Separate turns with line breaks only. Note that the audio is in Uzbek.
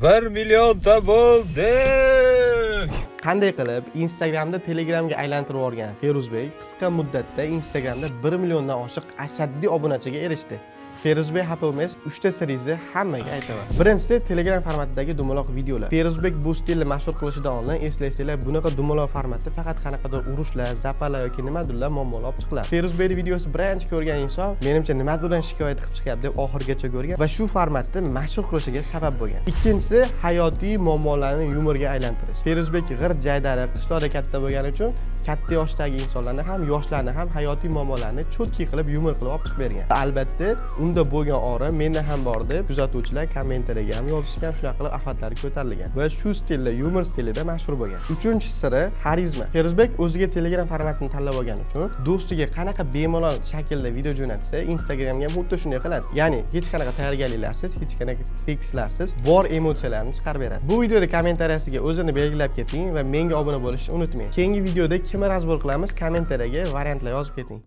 1 millionta bo'ldik.
Qanday qilib Instagramda Telegramga aylantirib yuborgan Feruzbek qisqa muddatda Instagramda 1 milliondan oshiq ashaddiy obunachiga erishdi. Feruzbek haqida emas, 3 ta sirni hammaga aytaman. Birinchisi Telegram formatidagi dumaloq videolar. Feruzbek bu stilni mashhur qilishidan oldin eslaysanglar, bunaqa dumaloq formatda faqat qanaqadir urushlar, zapalar yoki nimadirlar muammolar olib chiqiladi. Feruzbekning videosi birinchi ko'rgan inson, menimcha nimadirdan shikoyat qilib chiqyapti deb oxirigacha ko'rgan va shu formatni mashhur qilishiga sabab bo'lgan. Ikkinchisi hayotiy muammolarni yumorga aylantirish. Feruzbek g'irt jaydari, qishloqda katta bo'lgani uchun katta yoshdagi insonlarni ham, yoshlarni ham hayotiy muammolarni cho'tki qilib yumor qilib olib chiqib bergan. Albatta, unda bo'lgan ora menda ham bor deb kuzatuvchilar kommentariyaga ham yozishgan, shunaqa qilib axlatlari ko'tarilgan va shu stilda, yumor stilida mashhur bo'lgan. Uchinchi siri xarizma. Feruzbek o'ziga Telegram formatini tanlab olgani uchun do'stiga qanaqa bemalol shaklda video jo'natsa, Instagramga ham xuddi shunday qiladi. Ya'ni hech qanaqa tayyorgarliklarsiz, hech qanaqa tekslarsiz bor emotsiyalarni chiqarib beradi. Bu videoda kommentariyasiga o'zini belgilab keting va menga obuna bo'lishni unutmang. Keyingi videoda kimni razbol qilamiz, kommentariyaga variantlar yozib keting.